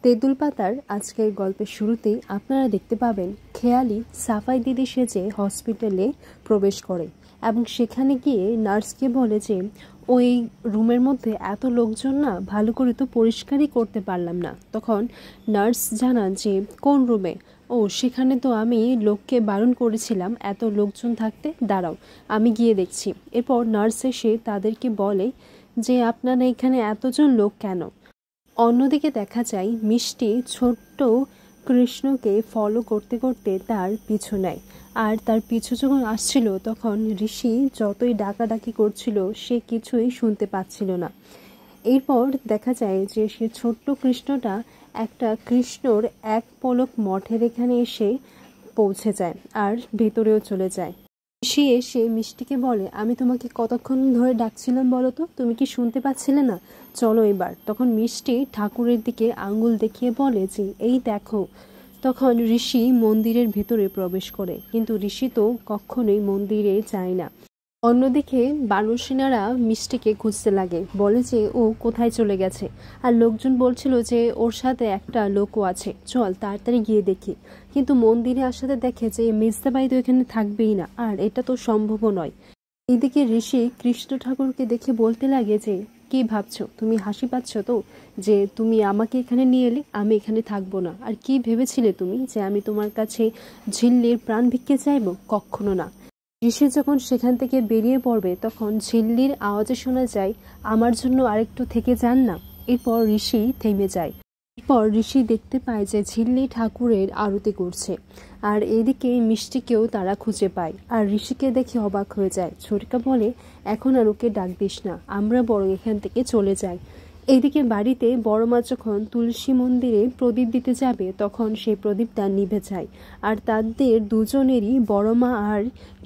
তেঁতুল পাতার আজকের গল্পের শুরুতেই আপনারা দেখতে পাবেন খেয়ালি সাফাই দিদি সেজে হসপিটালে প্রবেশ করে এবং সেখানে গিয়ে নার্সকে বলে যে ওই রুমের মধ্যে এত লোকজন না, ভালো করে তো পরিষ্কারই করতে পারলাম না। তখন নার্স জানান যে কোন রুমে? ও সেখানে তো আমি লোককে বারণ করেছিলাম এত লোকজন থাকতে, দাঁড়াও আমি গিয়ে দেখছি। এরপর নার্স এসে তাদেরকে বলে যে আপনারা এখানে এতজন লোক কেন? অন্যদিকে দেখা যায় মিষ্টি ছোট্ট কৃষ্ণকে ফলো করতে করতে তার পিছু নেয়। আর তার পিছু যখন আসছিল তখন ঋষি যতই ডাকাডাকি করছিল সে কিছুই শুনতে পাচ্ছিল না। এরপর দেখা যায় যে সে ছোট্ট কৃষ্ণটা একটা কৃষ্ণর এক পলক মঠের এখানে এসে পৌঁছে যায় আর ভেতরেও চলে যায়। ঋষি এসে মিষ্টিকে বলে, আমি তোমাকে কতক্ষণ ধরে ডাকছিলাম বলো তো, তুমি কি শুনতে পাচ্ছিলে না? চলো এবার। তখন মিষ্টি ঠাকুরের দিকে আঙ্গুল দেখিয়ে বলে যে এই দেখো। তখন ঋষি মন্দিরের ভেতরে প্রবেশ করে, কিন্তু ঋষি তো কখনোই মন্দিরে যায় না। অন্যদিকে বানরসেনারা মিষ্টিকে খুঁজতে লাগে, বলে যে ও কোথায় চলে গেছে। আর লোকজন বলছিল যে ওর সাথে একটা লোকও আছে, চল তাড়াতাড়ি গিয়ে দেখি। কিন্তু মন্দিরে আসাতে দেখে যে মেজদাবাই তো এখানে থাকবেই না, আর এটা তো সম্ভবও নয়। এদিকে ঋষি কৃষ্ণ ঠাকুরকে দেখে বলতে লাগে যে কি ভাবছো, তুমি হাসি পাচ্ছ তো যে তুমি আমাকে এখানে নিয়ে এলে, আমি এখানে থাকবো না। আর কি ভেবেছিলে তুমি যে আমি তোমার কাছে ঝিল্লির প্রাণ ভিক্ষে চাইবো? কখনো না। ঋষি যখন সেখান থেকে বেরিয়ে পড়বে তখন ঝিল্লির আওয়াজে শোনা যায়, আমার জন্য আরেকটু থেকে যান না। এরপর ঋষি থেমে যায়। এরপর ঋষি দেখতে পায় যে ঝিল্লি ঠাকুরের আরতি করছে, আর এদিকে মিষ্টিকেও তারা খুঁজে পায়। আর ঋষিকে দেখে অবাক হয়ে যায়। ছোটকা বলে, এখন আর ওকে ডাক দিস না, আমরা বরং এখান থেকে চলে যাই। এইদিকে বাড়িতে বড় মা যখন তুলসী মন্দিরে প্রদীপ দিতে যাবে তখন সেই প্রদীপটা নিভে যায়। আর তাদের দুজনেরই, বড় মা আর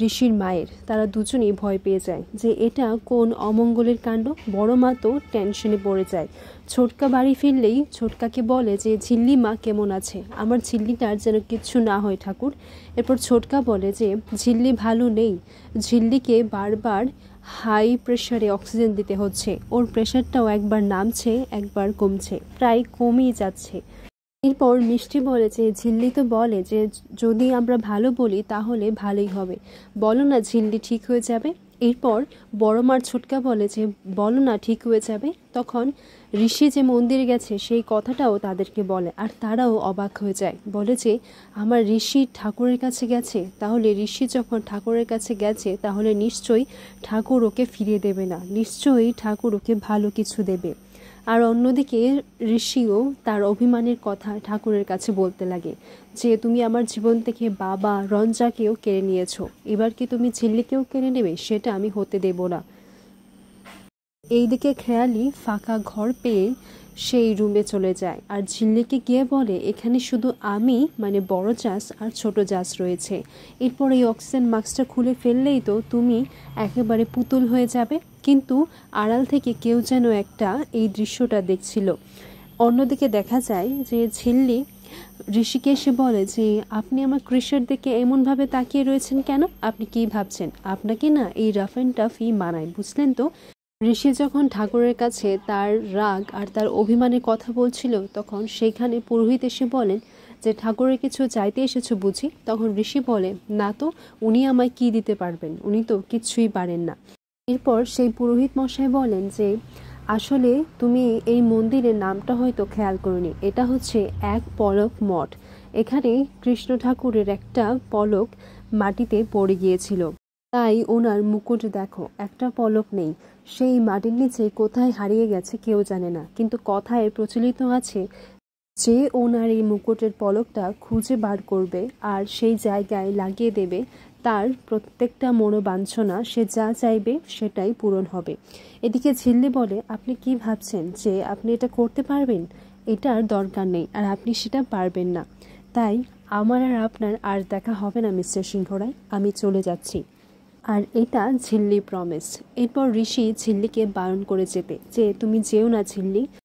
ঋষির মায়ের, তারা দুজনেই ভয় পেয়ে যায় যে এটা কোন অমঙ্গলের কাণ্ড। বড় মা তো টেনশনে পড়ে যায়। ছোটকা বাড়ি ফিরলেই ছোটকাকে বলে যে ঝিল্লি মা কেমন আছে, আমার ঝিল্লিটার যেন কিচ্ছু না হয় ঠাকুর। এরপর ছোটকা বলে যে ঝিল্লি ভালো নেই, ঝিল্লিকে বারবার হাই প্রেশারে অক্সিজেন দিতে হচ্ছে, ওর প্রেশারটাও একবার নামছে একবার কমছে, প্রায় কমেই যাচ্ছে। এরপর মিষ্টি বলে যে ঝিল্লি তো বলে যে যদি আমরা ভালো বলি তাহলে ভালোই হবে, বলো না ঝিল্লি ঠিক হয়ে যাবে। এরপর বড় মার ছোটকা বলে যে বলো না ঠিক হয়ে যাবে। তখন ঋষি যে মন্দিরে গেছে সেই কথাটাও তাদেরকে বলে, আর তারাও অবাক হয়ে যায়, বলে যে আমার ঋষি ঠাকুরের কাছে গেছে, তাহলে ঋষি যখন ঠাকুরের কাছে গেছে তাহলে নিশ্চয়ই ঠাকুর ওকে ফিরিয়ে দেবে না, নিশ্চয়ই ঠাকুর ওকে ভালো কিছু দেবে। আর অন্যদিকে ঋষিও তার অভিমানের কথা ঠাকুরের কাছে বলতে লাগে যে তুমি আমার জীবন থেকে বাবা রঞ্জাকেও কেড়ে নিয়েছো, এবার কি তুমি ঝিল্লিকেও কেড়ে নেবে? সেটা আমি হতে দেব না। এইদিকে খেয়ালি ফাঁকা ঘর পেয়ে সেই রুমে চলে যায় আর ঝিল্লিকে গিয়ে বলে এখানে শুধু আমি মানে বড় জাস আর ছোট জাস রয়েছে, এরপর এই অক্সিজেন মাস্কটা খুলে ফেললেই তো তুমি একেবারে পুতুল হয়ে যাবে। কিন্তু আড়াল থেকে কেউ যেন একটা এই দৃশ্যটা দেখছিল। অন্যদিকে দেখা যায় যে ঝিল্লি ঋষিকে এসে বলে যে আপনি আমার কৃষ্ণের দিকে এমনভাবে তাকিয়ে রয়েছেন কেন? আপনি কি ভাবছেন আপনাকে না এই রাফ অ্যান্ড টাফই মানায়, বুঝলেন তো? ঋষি যখন ঠাকুরের কাছে তার রাগ আর তার অভিমানের কথা বলছিল তখন সেইখানে পুরোহিত এসে বলেন যে ঠাকুরের কিছু চাইতে এসেছো বুঝি? তখন ঋষি বলে না তো, উনি আমায় কি দিতে পারবেন, উনি তো কিচ্ছুই পারেন না। এরপর সেই পুরোহিত মশাই বলেন যে আসলে তুমি এই মন্দিরের নামটা হয়তো খেয়াল করনি, এটা হচ্ছে এক পলক মঠ। এখানে কৃষ্ণ ঠাকুরের একটা পলক মাটিতে পড়ে গিয়েছিল, তাই ওনার মুকুট দেখো একটা পলক নেই, সেই মাটির নিচে কোথায় হারিয়ে গেছে কেউ জানে না। কিন্তু কথায় প্রচলিত আছে যে ওনার এই মুকুটের পলকটা খুঁজে বার করবে আর সেই জায়গায় লাগিয়ে দেবে, তার প্রত্যেকটা মনোবাঞ্ছনা, সে যা চাইবে সেটাই পূরণ হবে। এদিকে ঝিল্লি বলে আপনি কি ভাবছেন যে আপনি এটা করতে পারবেন? এটার দরকার নেই, আর আপনি সেটা পারবেন না। তাই আমার আর আপনার আর দেখা হবে না মিস্টার সিংহরায়, আমি চলে যাচ্ছি। আর এটা ঝিল্লি প্রমিস। এরপর ঋষি ঝিল্লিকে বারণ করে যেতে যে তুমি যেও না ঝিল্লি,